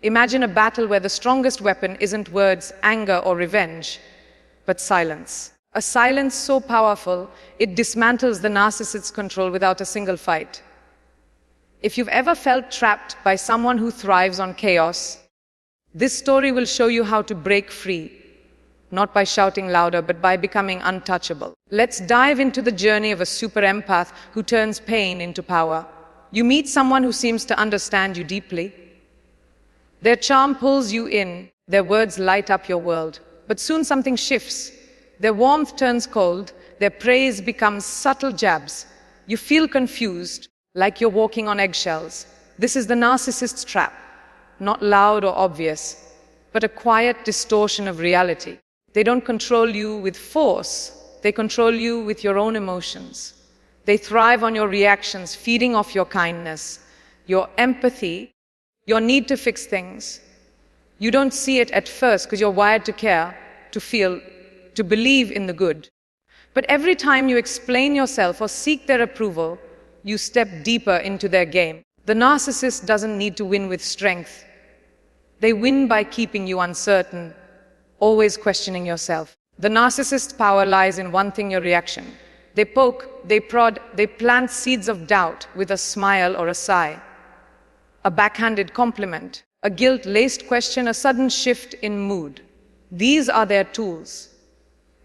Imagine a battle where the strongest weapon isn't words, anger, or revenge, but silence. A silence so powerful, it dismantles the narcissist's control without a single fight. If you've ever felt trapped by someone who thrives on chaos, this story will show you how to break free, not by shouting louder, but by becoming untouchable. Let's dive into the journey of a super empath who turns pain into power. You meet someone who seems to understand you deeply. Their charm pulls you in, their words light up your world. But soon something shifts. Their warmth turns cold, their praise becomes subtle jabs. You feel confused, like you're walking on eggshells. This is the narcissist's trap, not loud or obvious, but a quiet distortion of reality. They don't control you with force, they control you with your own emotions. They thrive on your reactions, feeding off your kindness, your empathy, your need to fix things. You don't see it at first because you're wired to care, to feel, to believe in the good. But every time you explain yourself or seek their approval, you step deeper into their game. The narcissist doesn't need to win with strength. They win by keeping you uncertain, always questioning yourself. The narcissist's power lies in one thing: your reaction. They poke, they prod, they plant seeds of doubt with a smile or a sigh, a backhanded compliment, a guilt-laced question, a sudden shift in mood. These are their tools.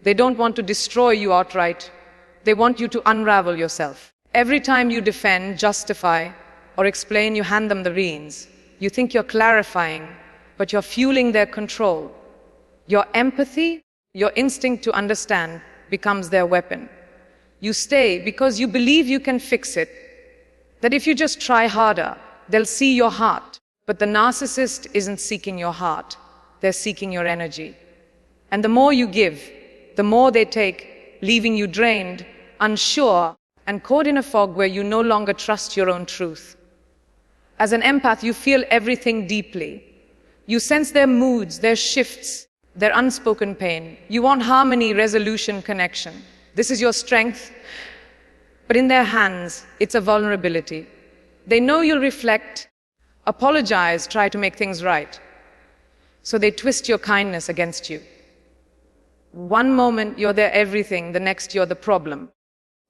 They don't want to destroy you outright. They want you to unravel yourself. Every time you defend, justify, or explain, you hand them the reins. You think you're clarifying, but you're fueling their control. Your empathy, your instinct to understand, becomes their weapon. You stay because you believe you can fix it, that if you just try harder, they'll see your heart. But the narcissist isn't seeking your heart, they're seeking your energy. And the more you give, the more they take, leaving you drained, unsure, and caught in a fog where you no longer trust your own truth. As an empath, you feel everything deeply. You sense their moods, their shifts, their unspoken pain. You want harmony, resolution, connection. This is your strength. But in their hands, it's a vulnerability. They know you'll reflect, apologize, try to make things right. So they twist your kindness against you. One moment you're their everything, the next you're the problem.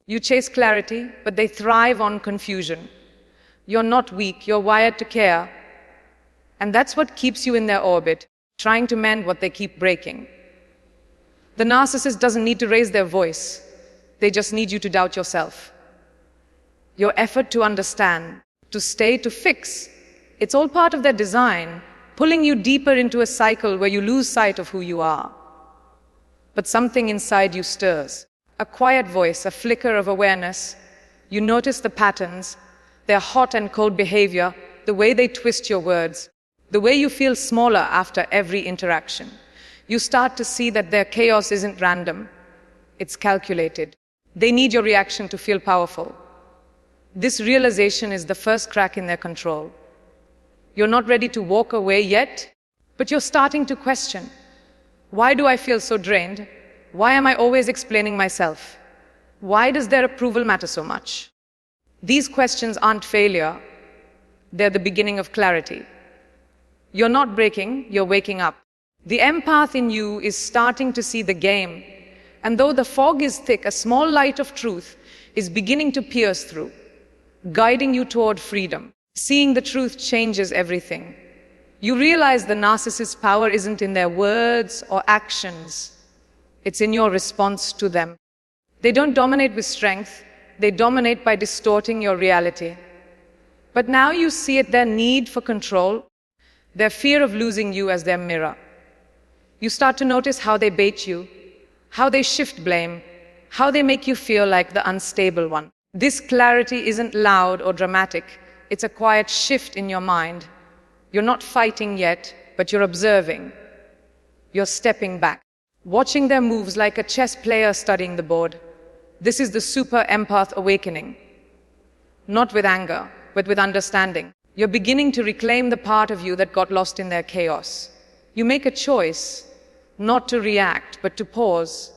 You chase clarity, but they thrive on confusion. You're not weak, you're wired to care. And that's what keeps you in their orbit, trying to mend what they keep breaking. The narcissist doesn't need to raise their voice. They just need you to doubt yourself. Your effort to understand, to stay, to fix, it's all part of their design, pulling you deeper into a cycle where you lose sight of who you are. But something inside you stirs. A quiet voice, a flicker of awareness. You notice the patterns, their hot and cold behavior, the way they twist your words, the way you feel smaller after every interaction. You start to see that their chaos isn't random, it's calculated. They need your reaction to feel powerful. This realization is the first crack in their control. You're not ready to walk away yet, but you're starting to question. Why do I feel so drained? Why am I always explaining myself? Why does their approval matter so much? These questions aren't failure, they're the beginning of clarity. You're not breaking, you're waking up. The empath in you is starting to see the game, and though the fog is thick, a small light of truth is beginning to pierce through, guiding you toward freedom. Seeing the truth changes everything. You realize the narcissist's power isn't in their words or actions. It's in your response to them. They don't dominate with strength. They dominate by distorting your reality. But now you see it, their need for control, their fear of losing you as their mirror. You start to notice how they bait you, how they shift blame, how they make you feel like the unstable one. This clarity isn't loud or dramatic. It's a quiet shift in your mind. You're not fighting yet, but you're observing. You're stepping back, watching their moves like a chess player studying the board. This is the super empath awakening. Not with anger, but with understanding. You're beginning to reclaim the part of you that got lost in their chaos. You make a choice, not to react, but to pause.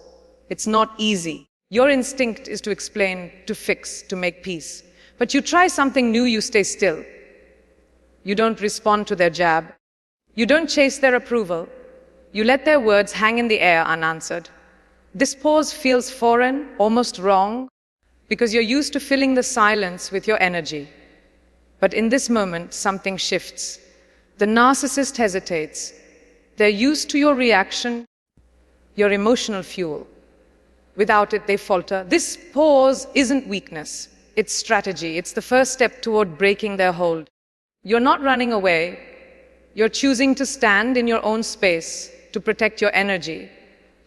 It's not easy. Your instinct is to explain, to fix, to make peace. But you try something new, you stay still. You don't respond to their jab. You don't chase their approval. You let their words hang in the air unanswered. This pause feels foreign, almost wrong, because you're used to filling the silence with your energy. But in this moment, something shifts. The narcissist hesitates. They're used to your reaction, your emotional fuel. Without it, they falter. This pause isn't weakness. It's strategy. It's the first step toward breaking their hold. You're not running away. You're choosing to stand in your own space, to protect your energy,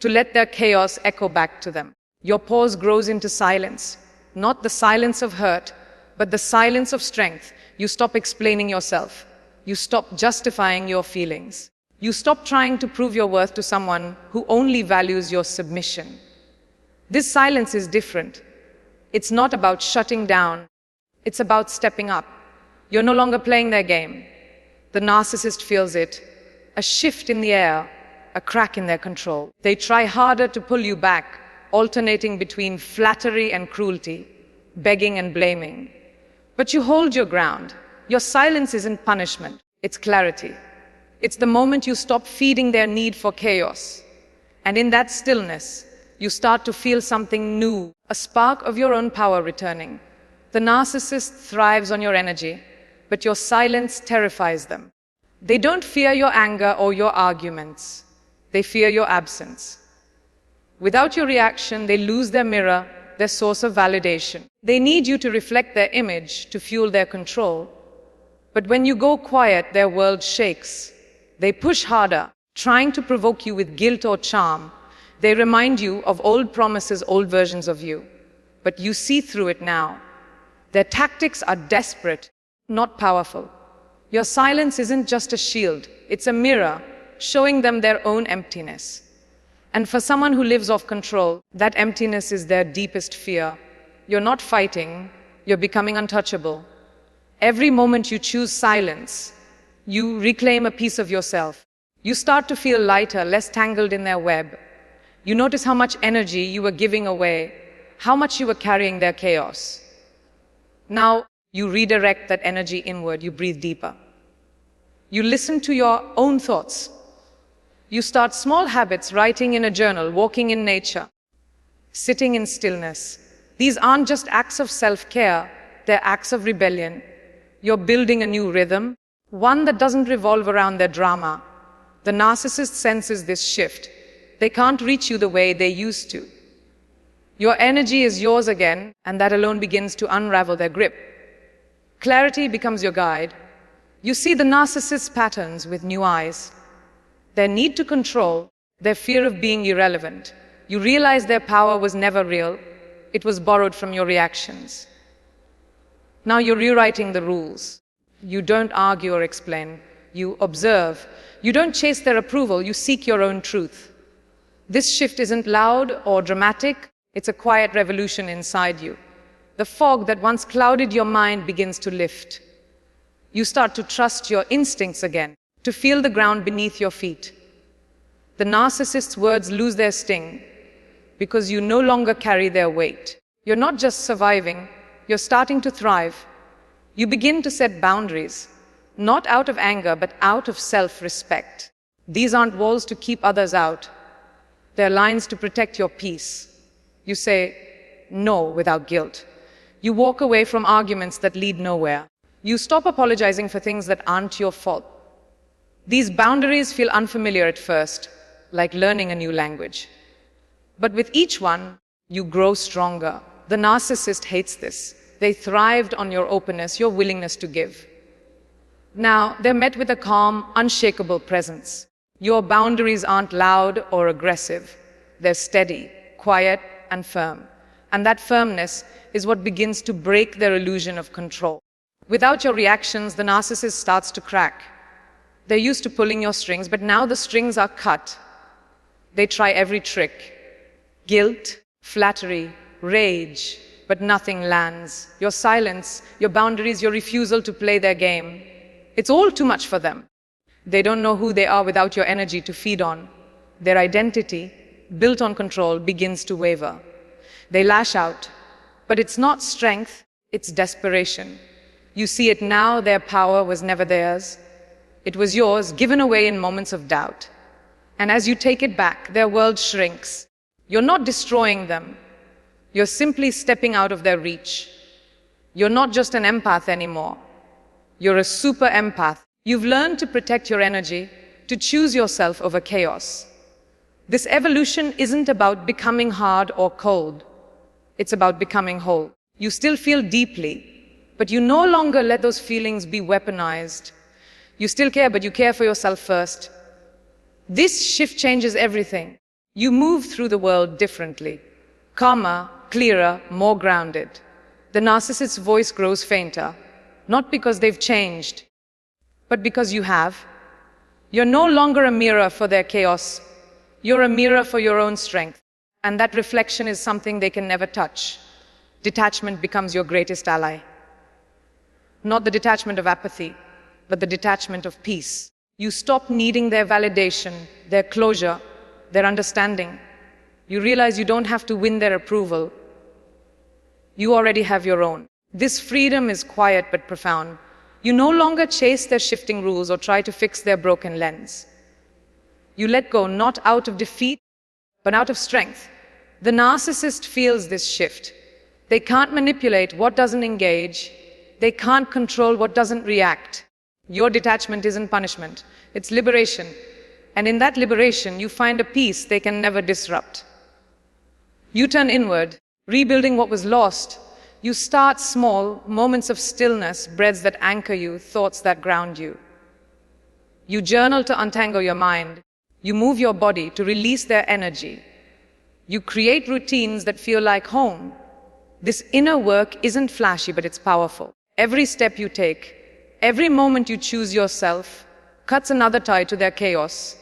to let their chaos echo back to them. Your pause grows into silence, not the silence of hurt, but the silence of strength. You stop explaining yourself. You stop justifying your feelings. You stop trying to prove your worth to someone who only values your submission. This silence is different. It's not about shutting down. It's about stepping up. You're no longer playing their game. The narcissist feels it. A shift in the air, a crack in their control. They try harder to pull you back, alternating between flattery and cruelty, begging and blaming. But you hold your ground. Your silence isn't punishment, it's clarity. It's the moment you stop feeding their need for chaos. And in that stillness, you start to feel something new, a spark of your own power returning. The narcissist thrives on your energy, but your silence terrifies them. They don't fear your anger or your arguments. They fear your absence. Without your reaction, they lose their mirror, their source of validation. They need you to reflect their image to fuel their control. But when you go quiet, their world shakes. They push harder, trying to provoke you with guilt or charm. They remind you of old promises, old versions of you. But you see through it now. Their tactics are desperate, not powerful. Your silence isn't just a shield, it's a mirror showing them their own emptiness. And for someone who lives off control, that emptiness is their deepest fear. You're not fighting, you're becoming untouchable. Every moment you choose silence, you reclaim a piece of yourself. You start to feel lighter, less tangled in their web. You notice how much energy you were giving away, how much you were carrying their chaos. Now, you redirect that energy inward, you breathe deeper. You listen to your own thoughts. You start small habits, writing in a journal, walking in nature, sitting in stillness. These aren't just acts of self-care, they're acts of rebellion. You're building a new rhythm, one that doesn't revolve around their drama. The narcissist senses this shift. They can't reach you the way they used to. Your energy is yours again, and that alone begins to unravel their grip. Clarity becomes your guide. You see the narcissist's patterns with new eyes. Their need to control, their fear of being irrelevant. You realize their power was never real. It was borrowed from your reactions. Now you're rewriting the rules. You don't argue or explain. You observe. You don't chase their approval. You seek your own truth. This shift isn't loud or dramatic. It's a quiet revolution inside you. The fog that once clouded your mind begins to lift. You start to trust your instincts again, to feel the ground beneath your feet. The narcissist's words lose their sting because you no longer carry their weight. You're not just surviving, you're starting to thrive. You begin to set boundaries, not out of anger, but out of self-respect. These aren't walls to keep others out. They're lines to protect your peace. You say no without guilt. You walk away from arguments that lead nowhere. You stop apologizing for things that aren't your fault. These boundaries feel unfamiliar at first, like learning a new language. But with each one, you grow stronger. The narcissist hates this. They thrived on your openness, your willingness to give. Now, they're met with a calm, unshakable presence. Your boundaries aren't loud or aggressive. They're steady, quiet, and firm. And that firmness is what begins to break their illusion of control. Without your reactions, the narcissist starts to crack. They're used to pulling your strings, but now the strings are cut. They try every trick. Guilt, flattery, rage, but nothing lands. Your silence, your boundaries, your refusal to play their game. It's all too much for them. They don't know who they are without your energy to feed on. Their identity, built on control, begins to waver. They lash out, but it's not strength, it's desperation. You see it now, their power was never theirs. It was yours, given away in moments of doubt. And as you take it back, their world shrinks. You're not destroying them. You're simply stepping out of their reach. You're not just an empath anymore. You're a super empath. You've learned to protect your energy, to choose yourself over chaos. This evolution isn't about becoming hard or cold. It's about becoming whole. You still feel deeply, but you no longer let those feelings be weaponized. You still care, but you care for yourself first. This shift changes everything. You move through the world differently. Calmer, clearer, more grounded. The narcissist's voice grows fainter, not because they've changed, but because you have. You're no longer a mirror for their chaos. You're a mirror for your own strength. And that reflection is something they can never touch. Detachment becomes your greatest ally. Not the detachment of apathy, but the detachment of peace. You stop needing their validation, their closure, their understanding. You realize you don't have to win their approval. You already have your own. This freedom is quiet but profound. You no longer chase their shifting rules or try to fix their broken lens. You let go, not out of defeat, but out of strength. The narcissist feels this shift. They can't manipulate what doesn't engage. They can't control what doesn't react. Your detachment isn't punishment, it's liberation. And in that liberation, you find a peace they can never disrupt. You turn inward, rebuilding what was lost. You start small, moments of stillness, breaths that anchor you, thoughts that ground you. You journal to untangle your mind. You move your body to release their energy. You create routines that feel like home. This inner work isn't flashy, but it's powerful. Every step you take, every moment you choose yourself, cuts another tie to their chaos.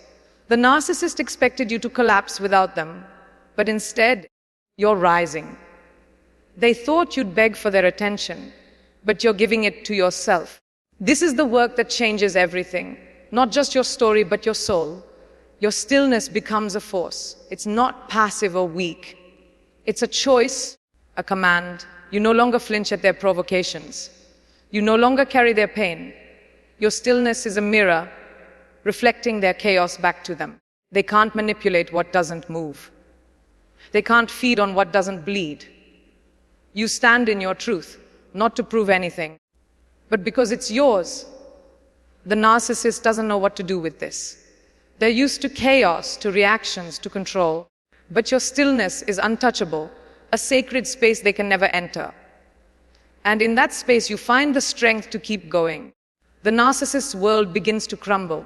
The narcissist expected you to collapse without them, but instead, you're rising. They thought you'd beg for their attention, but you're giving it to yourself. This is the work that changes everything, not just your story, but your soul. Your stillness becomes a force. It's not passive or weak. It's a choice, a command. You no longer flinch at their provocations. You no longer carry their pain. Your stillness is a mirror, reflecting their chaos back to them. They can't manipulate what doesn't move. They can't feed on what doesn't bleed. You stand in your truth, not to prove anything, but because it's yours. The narcissist doesn't know what to do with this. They're used to chaos, to reactions, to control, but your stillness is untouchable, a sacred space they can never enter. And in that space, you find the strength to keep going. The narcissist's world begins to crumble,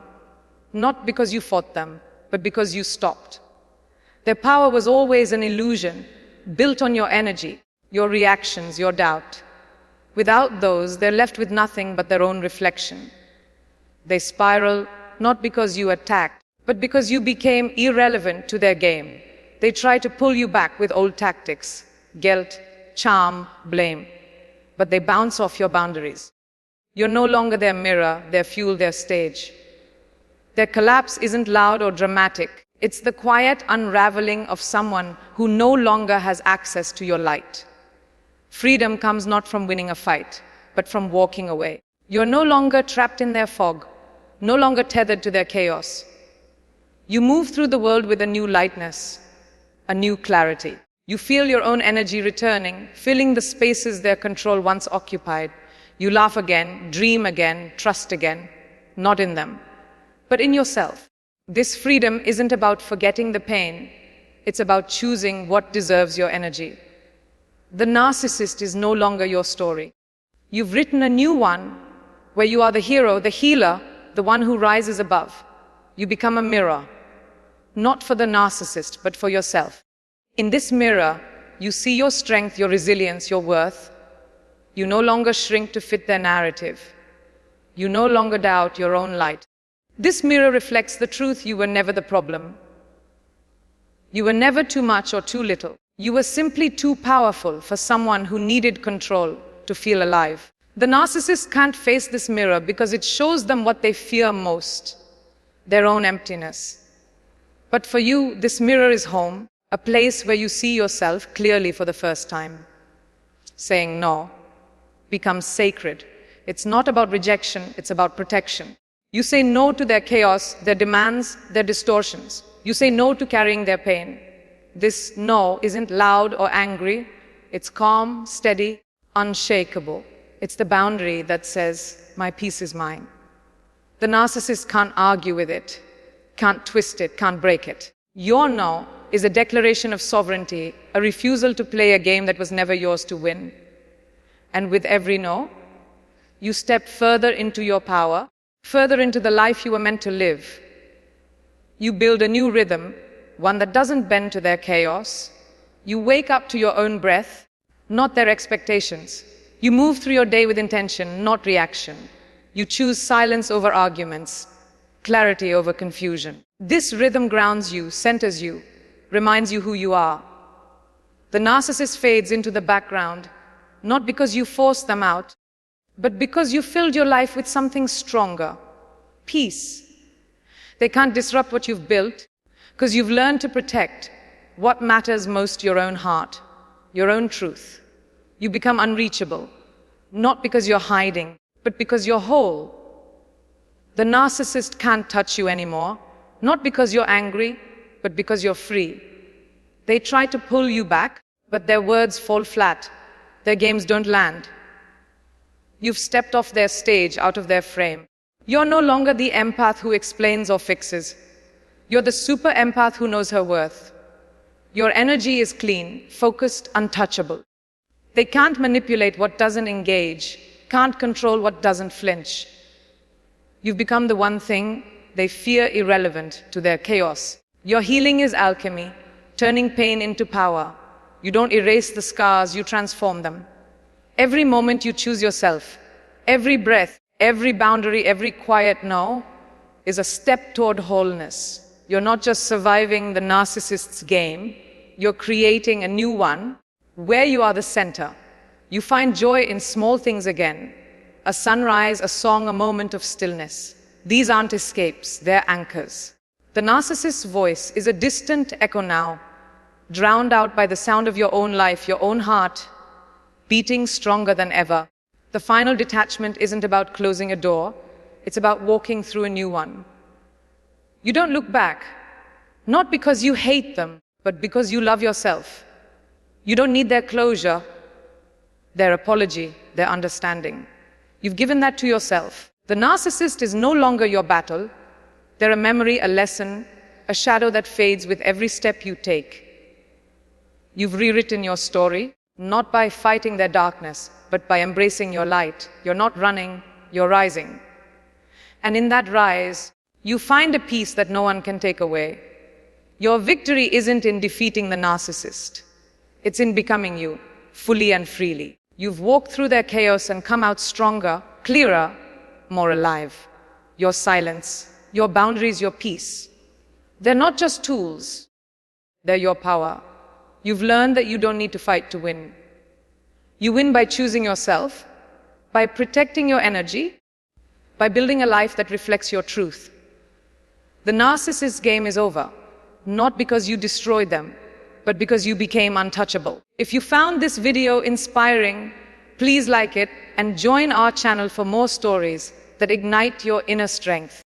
not because you fought them, but because you stopped. Their power was always an illusion, built on your energy, your reactions, your doubt. Without those, they're left with nothing but their own reflection. They spiral, not because you attacked, but because you became irrelevant to their game. They try to pull you back with old tactics, guilt, charm, blame. But they bounce off your boundaries. You're no longer their mirror, their fuel, their stage. Their collapse isn't loud or dramatic. It's the quiet unraveling of someone who no longer has access to your light. Freedom comes not from winning a fight, but from walking away. You're no longer trapped in their fog, no longer tethered to their chaos. You move through the world with a new lightness, a new clarity. You feel your own energy returning, filling the spaces their control once occupied. You laugh again, dream again, trust again, not in them, but in yourself. This freedom isn't about forgetting the pain. It's about choosing what deserves your energy. The narcissist is no longer your story. You've written a new one where you are the hero, the healer, the one who rises above. You become a mirror, not for the narcissist, but for yourself. In this mirror, you see your strength, your resilience, your worth. You no longer shrink to fit their narrative. You no longer doubt your own light. This mirror reflects the truth: you were never the problem. You were never too much or too little. You were simply too powerful for someone who needed control to feel alive. The narcissist can't face this mirror because it shows them what they fear most: their own emptiness. But for you, this mirror is home, a place where you see yourself clearly for the first time. Saying no becomes sacred. It's not about rejection, it's about protection. You say no to their chaos, their demands, their distortions. You say no to carrying their pain. This no isn't loud or angry. It's calm, steady, unshakable. It's the boundary that says, my peace is mine. The narcissist can't argue with it, can't twist it, can't break it. Your no is a declaration of sovereignty, a refusal to play a game that was never yours to win. And with every no, you step further into your power, further into the life you were meant to live. You build a new rhythm, one that doesn't bend to their chaos. You wake up to your own breath, not their expectations. You move through your day with intention, not reaction. You choose silence over arguments, clarity over confusion. This rhythm grounds you, centers you, reminds you who you are. The narcissist fades into the background, not because you forced them out, but because you filled your life with something stronger, peace. They can't disrupt what you've built, because you've learned to protect what matters most: your own heart, your own truth. You become unreachable, not because you're hiding, but because you're whole. The narcissist can't touch you anymore, not because you're angry, but because you're free. They try to pull you back, but their words fall flat. Their games don't land. You've stepped off their stage, out of their frame. You're no longer the empath who explains or fixes. You're the super empath who knows her worth. Your energy is clean, focused, untouchable. They can't manipulate what doesn't engage, can't control what doesn't flinch. You've become the one thing they fear irrelevant to their chaos. Your healing is alchemy, turning pain into power. You don't erase the scars, you transform them. Every moment you choose yourself, every breath, every boundary, every quiet no is a step toward wholeness. You're not just surviving the narcissist's game, you're creating a new one where you are the center. You find joy in small things again. A sunrise, a song, a moment of stillness. These aren't escapes, they're anchors. The narcissist's voice is a distant echo now, drowned out by the sound of your own life, your own heart, beating stronger than ever. The final detachment isn't about closing a door, it's about walking through a new one. You don't look back, not because you hate them, but because you love yourself. You don't need their closure, their apology, their understanding. You've given that to yourself. The narcissist is no longer your battle. They're a memory, a lesson, a shadow that fades with every step you take. You've rewritten your story, not by fighting their darkness, but by embracing your light. You're not running, you're rising. And in that rise, you find a peace that no one can take away. Your victory isn't in defeating the narcissist. It's in becoming you, fully and freely. You've walked through their chaos and come out stronger, clearer, more alive. Your silence, your boundaries, your peace. They're not just tools, they're your power. You've learned that you don't need to fight to win. You win by choosing yourself, by protecting your energy, by building a life that reflects your truth. The narcissist's game is over, not because you destroyed them, but because you became untouchable. If you found this video inspiring, please like it and join our channel for more stories that ignite your inner strength.